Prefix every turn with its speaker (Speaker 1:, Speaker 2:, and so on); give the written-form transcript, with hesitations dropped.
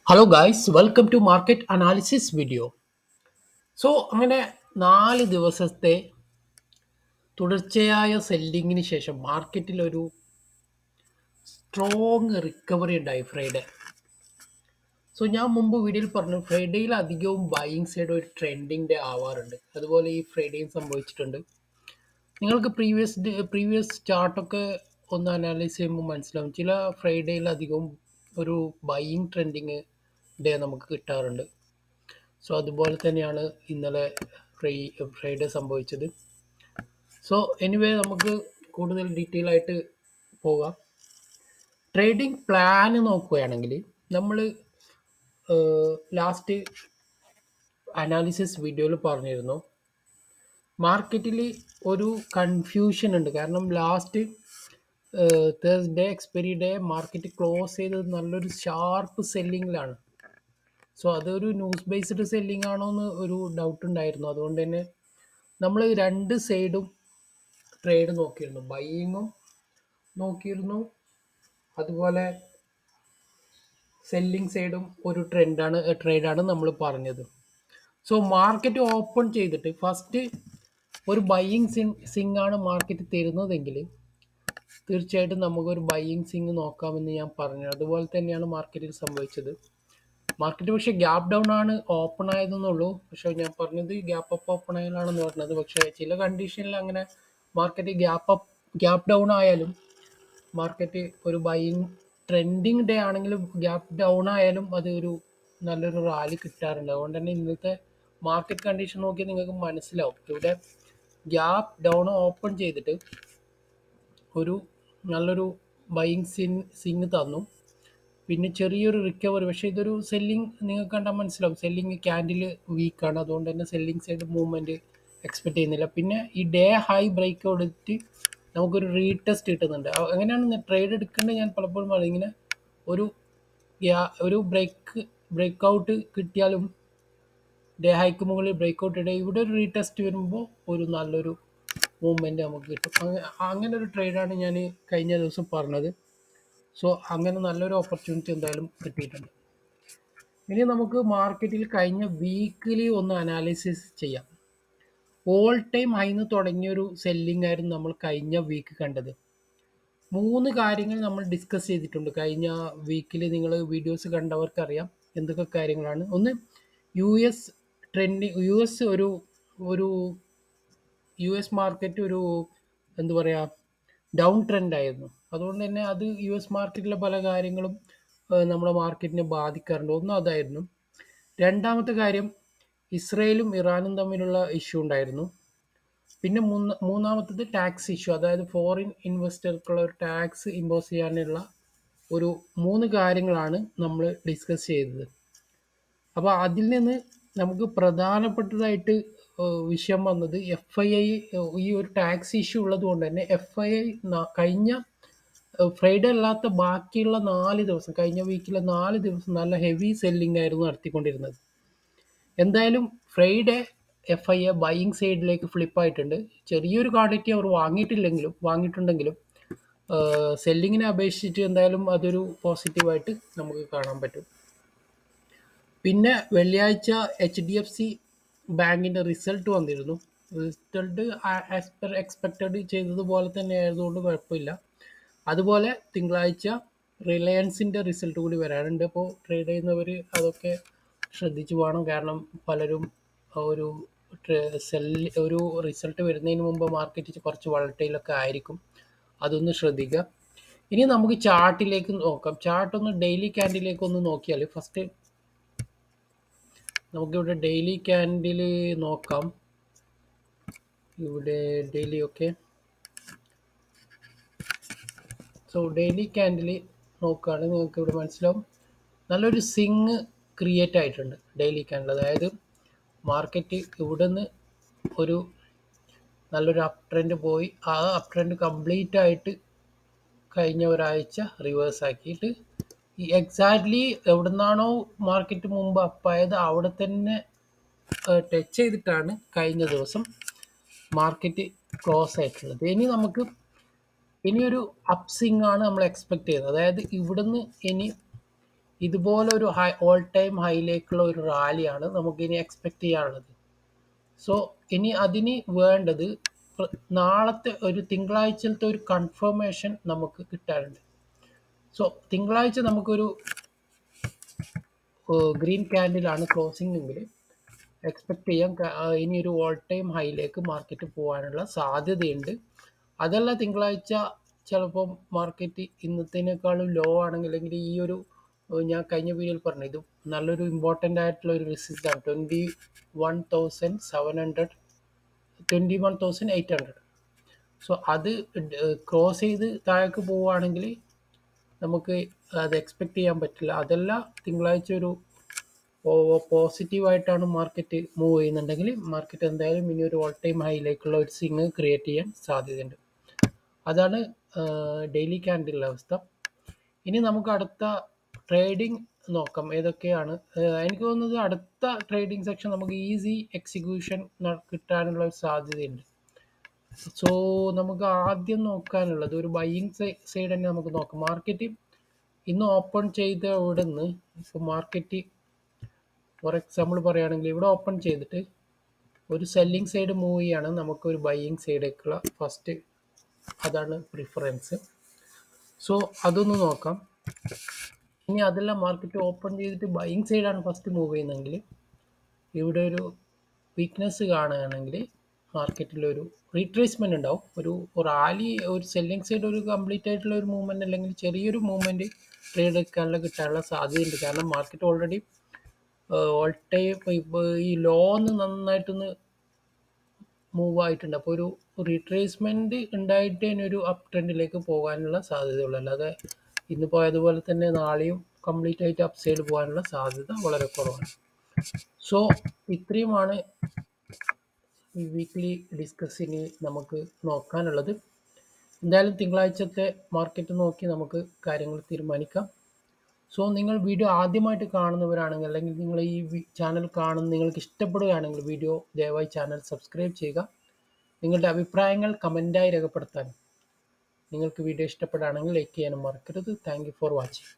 Speaker 1: Hello guys welcome to market analysis video. അങ്ങനെ 4 ദിവസത്തെ തുടർച്ചയായ സെല്ലിങ്ങിന് ശേഷം മാർക്കറ്റിൽ ഒരു സ്ട്രോങ് റിക്കവറി ഉണ്ടായി ഫ്രൈഡേ. ഞാൻ മുമ്പ് വീഡിയോയിൽ പറഞ്ഞു ഫ്രൈഡേയിൽ അധികവും ബൈയിങ് സൈഡ് ഒരു ട്രെൻഡിങ് ഡേ ആവാറുണ്ട്. അതുപോലെ ഈ ഫ്രൈഡേയും സംഭവിച്ചിട്ടുണ്ട്. നിങ്ങൾക്ക് പ്രീവിയസ് ചാർട്ടൊക്കെ ഒന്ന് അനാലൈസ് ചെയ്യുമ്പോൾ മനസ്സിലാവും ചില ഫ്രൈഡേയിൽ അധികവും ഒരു ബൈയിങ് ട്രെൻഡിങ് ഡേ നമുക്ക് കിട്ടാറുണ്ട്. അതുപോലെ തന്നെയാണ് ഇന്നലെ ഫ്രൈഡേ സംഭവിച്ചത്. എനിവേ നമുക്ക് കൂടുതൽ ഡീറ്റെയിൽ ആയിട്ട് പോകാം. ട്രേഡിംഗ് പ്ലാൻ നോക്കുകയാണെങ്കിൽ നമ്മൾ ലാസ്റ്റ് അനാലിസിസ് വീഡിയോയിൽ പറഞ്ഞിരുന്നു മാർക്കറ്റിൽ ഒരു കൺഫ്യൂഷൻ ഉണ്ട്. കാരണം last Thursday expiry day market close ചെയ്തത് നല്ലൊരു ഷാർപ്പ് സെല്ലിങ്ങിലാണ്. അതൊരു ന്യൂസ് ബേസ്ഡ് സെല്ലിംഗ് ആണോ എന്ന് ഒരു ഡൗട്ട് ഉണ്ടായിരുന്നു. അതുകൊണ്ട് തന്നെ നമ്മൾ രണ്ട് സൈഡും ട്രേഡ് നോക്കിയിരുന്നു, ബൈയിങ്ങും നോക്കിയിരുന്നു, അതുപോലെ സെല്ലിംഗ് സൈഡും ഒരു ട്രേഡാണ് നമ്മൾ പറഞ്ഞത്. മാർക്കറ്റ് ഓപ്പൺ ചെയ്തിട്ട് ഫസ്റ്റ് ഒരു ബൈയിങ് സിങ് ആണ് മാർക്കറ്റ് തരുന്നതെങ്കിൽ തീർച്ചയായിട്ടും നമുക്കൊരു ബൈയിങ് സിങ് നോക്കാമെന്ന് ഞാൻ പറഞ്ഞു. അതുപോലെ തന്നെയാണ് മാർക്കറ്റിൽ സംഭവിച്ചത്. മാർക്കറ്റ് പക്ഷേ ഗ്യാപ്പ് ഡൗൺ ആണ് ഓപ്പൺ ആയതെന്നുള്ളൂ. പക്ഷേ ഞാൻ പറഞ്ഞത് ഗ്യാപ്പ് അപ്പ് ഓപ്പൺ ആയാലാണെന്ന് പറഞ്ഞത്. പക്ഷേ ചില കണ്ടീഷനിൽ അങ്ങനെ മാർക്കറ്റ് ഗ്യാപ്പ് ഡൗൺ ആയാലും മാർക്കറ്റ് ഒരു ബൈയിങ് ട്രെൻഡിങ് ഡേ ആണെങ്കിലും ഗ്യാപ്പ് ഡൗൺ ആയാലും അത് ഒരു നല്ലൊരു റാലി കിട്ടാറുണ്ട്. അതുകൊണ്ട് തന്നെ ഇന്നത്തെ മാർക്കറ്റ് കണ്ടീഷൻ നോക്കിയാൽ നിങ്ങൾക്ക് മനസ്സിലാവും. ഇവിടെ ഗ്യാപ്പ് ഡൗൺ ഓപ്പൺ ചെയ്തിട്ട് ഒരു നല്ലൊരു ബൈയിങ് സിങ് തന്നു. പിന്നെ ചെറിയൊരു റിക്കവറി. പക്ഷേ ഇതൊരു സെല്ലിംഗ് നിങ്ങൾക്ക് കണ്ടാൽ മനസ്സിലാവും. സെല്ലിംഗ് ക്യാൻഡിൽ വീക്കാണ്. അതുകൊണ്ട് തന്നെ സെല്ലിംഗ് സൈഡ് മൂവ്മെൻറ്റ് എക്സ്പെക്ട് ചെയ്യുന്നില്ല. പിന്നെ ഈ ഡേ ഹൈ ബ്രേക്ക് കൊടുത്തിട്ട് നമുക്കൊരു റീടെസ്റ്റ് കിട്ടുന്നുണ്ട്. എങ്ങനെയാണ് ട്രേഡ് എടുക്കേണ്ടത് ഞാൻ പലപ്പോഴും പറയും. ഇങ്ങനെ ഒരു ബ്രേക്ക് ഔട്ട് കിട്ടിയാലും ഡേ ഹൈക്ക് മുകളിൽ ബ്രേക്ക് ഔട്ട് ഇടുക, ഇവിടെ ഒരു റീടെസ്റ്റ് വരുമ്പോൾ ഒരു നല്ലൊരു മൂവ്മെൻറ്റ് നമുക്ക് കിട്ടും. അങ്ങനെ ഒരു ട്രേഡാണ് ഞാൻ കഴിഞ്ഞ ദിവസം പറഞ്ഞത്. അങ്ങനെ നല്ലൊരു ഓപ്പർച്യൂണിറ്റി എന്തായാലും കിട്ടിയിട്ടുണ്ട്. ഇനി നമുക്ക് മാർക്കറ്റിൽ കഴിഞ്ഞ വീക്കിലി ഒന്ന് അനാലിസിസ് ചെയ്യാം. ഓൾ ടൈം ഹൈന്ന് തുടങ്ങിയൊരു സെല്ലിംഗ് ആയിരുന്നു നമ്മൾ കഴിഞ്ഞ വീക്ക് കണ്ടത്. 3 കാര്യങ്ങൾ നമ്മൾ ഡിസ്കസ് ചെയ്തിട്ടുണ്ട് കഴിഞ്ഞ വീക്കിൽ. നിങ്ങൾ വീഡിയോസ് കണ്ടവർക്കറിയാം എന്തൊക്കെ കാര്യങ്ങളാണ്. ഒന്ന്, യു എസ് ഒരു യു എസ് മാർക്കറ്റ് ഒരു എന്താ പറയുക ഡൗൺ ട്രെൻഡ് ആയിരുന്നു. അതുകൊണ്ട് തന്നെ അത് യു എസ് മാർക്കറ്റിലെ പല കാര്യങ്ങളും നമ്മുടെ മാർക്കറ്റിനെ ബാധിക്കാറുണ്ട്. ഒന്ന് അതായിരുന്നു. രണ്ടാമത്തെ കാര്യം, ഇസ്രയേലും ഇറാനും തമ്മിലുള്ള ഇഷ്യൂ ഉണ്ടായിരുന്നു. പിന്നെ മൂന്നാമത്തത് ടാക്സ് ഇഷ്യൂ, അതായത് ഫോറിൻ ഇൻവെസ്റ്റർക്കുള്ള ഒരു ടാക്സ് ഇമ്പോസ് ചെയ്യാനുള്ള ഒരു 3 കാര്യങ്ങളാണ് നമ്മൾ ഡിസ്കസ് ചെയ്തത്. അപ്പോൾ അതിൽ നിന്ന് നമുക്ക് പ്രധാനപ്പെട്ടതായിട്ട് വിഷയം വന്നത് FII. ഈ ഒരു ടാക്സ് ഇഷ്യൂ ഉള്ളത് കൊണ്ട് തന്നെ FII കഴിഞ്ഞ ഫ്രൈഡേ അല്ലാത്ത ബാക്കിയുള്ള 4 ദിവസം, കഴിഞ്ഞ വീക്കിലെ 4 ദിവസം നല്ല ഹെവി സെല്ലിംഗ് ആയിരുന്നു നടത്തിക്കൊണ്ടിരുന്നത്. എന്തായാലും ഫ്രൈഡേ FII ബൈയിങ് സൈഡിലേക്ക് ഫ്ലിപ്പായിട്ടുണ്ട്. ചെറിയൊരു ക്വാണ്ടിറ്റി അവർ വാങ്ങിയിട്ടുണ്ടെങ്കിലും സെല്ലിങ്ങിനെ അപേക്ഷിച്ചിട്ട് എന്തായാലും അതൊരു പോസിറ്റീവായിട്ട് നമുക്ക് കാണാൻ പറ്റും. പിന്നെ വെള്ളിയാഴ്ച HDFC ബാങ്കിൻ്റെ റിസൾട്ട് വന്നിരുന്നു. റിസൾട്ട് ആസ് പെർ എക്സ്പെക്റ്റഡ് ചെയ്തതുപോലെ തന്നെ ആയതുകൊണ്ട് കുഴപ്പമില്ല. അതുപോലെ തിങ്കളാഴ്ച റിലയൻസിൻ്റെ റിസൾട്ട് കൂടി വരാനുണ്ട്. അപ്പോൾ ട്രേഡ് ചെയ്യുന്നവർ അതൊക്കെ ശ്രദ്ധിച്ചു പോകണം. കാരണം പലരും ഒരു ഒരു റിസൾട്ട് വരുന്നതിന് മുമ്പ് മാർക്കറ്റ് കുറച്ച് വളട്ടയിലൊക്കെ ആയിരിക്കും. അതൊന്ന് ശ്രദ്ധിക്കുക. ഇനി നമുക്ക് ചാർട്ടിലേക്ക് നോക്കാം. ചാർട്ടൊന്ന് ഡെയിലി ക്യാൻഡിലേക്ക് ഒന്ന് നോക്കിയാൽ ഫസ്റ്റ് നമുക്കിവിടെ ഡെയിലി ക്യാൻഡിൽ നോക്കാം. ഇവിടെ ഡെയിലി ഓക്കെ. ഡെയിലി ക്യാൻഡിൽ നോക്കുകയാണെങ്കിൽ നിങ്ങൾക്ക് ഇവിടെ മനസ്സിലാവും നല്ലൊരു സിങ് ക്രിയേറ്റ് ആയിട്ടുണ്ട് ഡെയിലി ക്യാൻഡിൽ. അതായത് മാർക്കറ്റ് ഇവിടെ നിന്ന് ഒരു നല്ലൊരു അപ് ട്രെൻഡ് പോയി, ആ അപ് ട്രെൻഡ് കംപ്ലീറ്റ് ആയിട്ട് കഴിഞ്ഞ ഒരാഴ്ച റിവേഴ്സ് ആക്കിയിട്ട് ഈ എക്സാക്ട്ലി എവിടെ നിന്നാണോ മാർക്കറ്റ് മുമ്പ് അപ്പായത് അവിടെ തന്നെ ടച്ച് ചെയ്തിട്ടാണ് കഴിഞ്ഞ ദിവസം മാർക്കറ്റ് ക്ലോസ് ആയിട്ടുള്ളത്. ഇനിയൊരു അപ്സിങ് ആണ് നമ്മൾ എക്സ്പെക്ട് ചെയ്യുന്നത്. അതായത് ഇവിടുന്ന് ഇനി ഇതുപോലെ ഒരു ഓൾ ടൈം ഹൈയിലേക്കുള്ള ഒരു റാലിയാണ് നമുക്കിനി എക്സ്പെക്ട് ചെയ്യാനുള്ളത്. സോ ഇനി അതിന് വേണ്ടത് നാളത്തെ ഒരു തിങ്കളാഴ്ചത്തെ ഒരു കൺഫർമേഷൻ നമുക്ക് കിട്ടാറുണ്ട്. സോ തിങ്കളാഴ്ച നമുക്കൊരു ഗ്രീൻ ക്യാൻഡിലാണ് ക്ലോസിംഗ് എങ്കിൽ എക്സ്പെക്ട് ചെയ്യാം ഇനി ഒരു ഓൾ ടൈം ഹൈയിലേക്ക് മാർക്കറ്റ് പോകാനുള്ള സാധ്യതയുണ്ട്. അതല്ല തിങ്കളാഴ്ച ചിലപ്പോൾ മാർക്കറ്റ് ഇന്നത്തേനേക്കാളും ലോ ആണെങ്കിൽ, അല്ലെങ്കിൽ ഈ ഒരു ഞാൻ കഴിഞ്ഞ വീഡിയോയിൽ പറഞ്ഞു, ഇത് നല്ലൊരു ഇമ്പോർട്ടൻ്റ് ആയിട്ടുള്ള ഒരു റെസിസ്റ്റൻസ് ആണ് 21,700 21,800. സോ അത് ക്രോസ് ചെയ്ത് താഴേക്ക് പോവുകയാണെങ്കിൽ നമുക്ക് അത് എക്സ്പെക്ട് ചെയ്യാൻ പറ്റില്ല. അതല്ല തിങ്കളാഴ്ച ഒരു പോസിറ്റീവായിട്ടാണ് മാർക്കറ്റ് മൂവ് ചെയ്യുന്നുണ്ടെങ്കിൽ മാർക്കറ്റ് എന്തായാലും ഇനി ഒരു ഓൾ ടൈം ഹൈയിലേക്കുള്ള ഒരു സ്വിങ് ക്രിയേറ്റ് ചെയ്യാൻ സാധ്യതയുണ്ട്. അതാണ് ഡെയിലി ക്യാൻഡിലുള്ള അവസ്ഥ. ഇനി നമുക്ക് അടുത്ത ട്രേഡിംഗ് നോക്കാം ഏതൊക്കെയാണ്. എനിക്ക് തോന്നുന്നത് അടുത്ത ട്രേഡിംഗ് സെക്ഷൻ നമുക്ക് ഈസി എക്സിക്യൂഷൻ കിട്ടാനുള്ള ഒരു സാധ്യതയുണ്ട്. സോ നമുക്ക് ആദ്യം നോക്കാനുള്ളത് ഒരു ബൈയിങ് സൈഡ് തന്നെ നമുക്ക് നോക്കാം. മാർക്കറ്റ് ഇന്ന് ഓപ്പൺ ചെയ്ത ഇവിടെ നിന്ന് ഇപ്പോൾ മാർക്കറ്റ് ഫോർ എക്സാമ്പിൾ പറയുകയാണെങ്കിൽ ഇവിടെ ഓപ്പൺ ചെയ്തിട്ട് ഒരു സെല്ലിംഗ് സൈഡ് മൂവ് ചെയ്യാണ്, നമുക്കൊരു ബൈയിങ് സൈഡേക്കുള്ള ഫസ്റ്റ് അതാണ് പ്രിഫറൻസ്. സോ അതൊന്ന് നോക്കാം. ഇനി അതെല്ലാം മാർക്കറ്റ് ഓപ്പൺ ചെയ്തിട്ട് ബൈയിങ് സൈഡാണ് ഫസ്റ്റ് മൂവ് ചെയ്യുന്നതെങ്കിൽ ഇവിടെ ഒരു വീക്ക്നെസ് കാണുകയാണെങ്കിൽ മാർക്കറ്റിലൊരു റീട്രേസ്മെന്റ് ഉണ്ടാവും. ഒരു റാലി, ഒരു സെല്ലിംഗ് സൈഡ് ഒരു കംപ്ലീറ്റ് ആയിട്ടുള്ള ഒരു മൂവ്മെന്റ് അല്ലെങ്കിൽ ചെറിയൊരു മൂവ്മെന്റ് ട്രേഡ് എടുക്കാനുള്ള കിട്ടാനുള്ള സാധ്യതയുണ്ട്. കാരണം മാർക്കറ്റ് ഓൾറെഡി ഓൾ ടൈം ഈ ലോന്ന് നന്നായിട്ടൊന്ന് മൂവ് ആയിട്ടുണ്ട്. അപ്പോൾ ഒരു റീട്രേസ്മെന്റ് ഉണ്ടായിട്ട് തന്നെ ഒരു അപ് ട്രെൻഡിലേക്ക് പോകാനുള്ള സാധ്യതയുള്ളൂ. അല്ലാതെ ഇന്ന് പോയതുപോലെ തന്നെ നാളെയും കംപ്ലീറ്റ് ആയിട്ട് അപ്പ് സൈഡ് പോകാനുള്ള സാധ്യത വളരെ കുറവാണ്. സോ ഇത്രയുമാണ് ഈ വീക്ക്ലി ഡിസ്കസിന് നമുക്ക് നോക്കാനുള്ളത്. എന്തായാലും തിങ്കളാഴ്ചത്തെ മാർക്കറ്റ് നോക്കി നമുക്ക് കാര്യങ്ങൾ തീരുമാനിക്കാം. സോ നിങ്ങൾ വീഡിയോ ആദ്യമായിട്ട് കാണുന്നവരാണെങ്കിൽ, അല്ലെങ്കിൽ നിങ്ങൾ ഈ ചാനൽ കാണുന്ന നിങ്ങൾക്ക് ഇഷ്ടപ്പെടുകയാണെങ്കിൽ വീഡിയോ ദയവായി ചാനൽ സബ്സ്ക്രൈബ് ചെയ്യുക. നിങ്ങളുടെ അഭിപ്രായങ്ങൾ കമൻറ്റായി രേഖപ്പെടുത്താനും, നിങ്ങൾക്ക് വീഡിയോ ഇഷ്ടപ്പെടുകയാണെങ്കിൽ ലൈക്ക് ചെയ്യാനും മറക്കരുത്. Thank you for watching.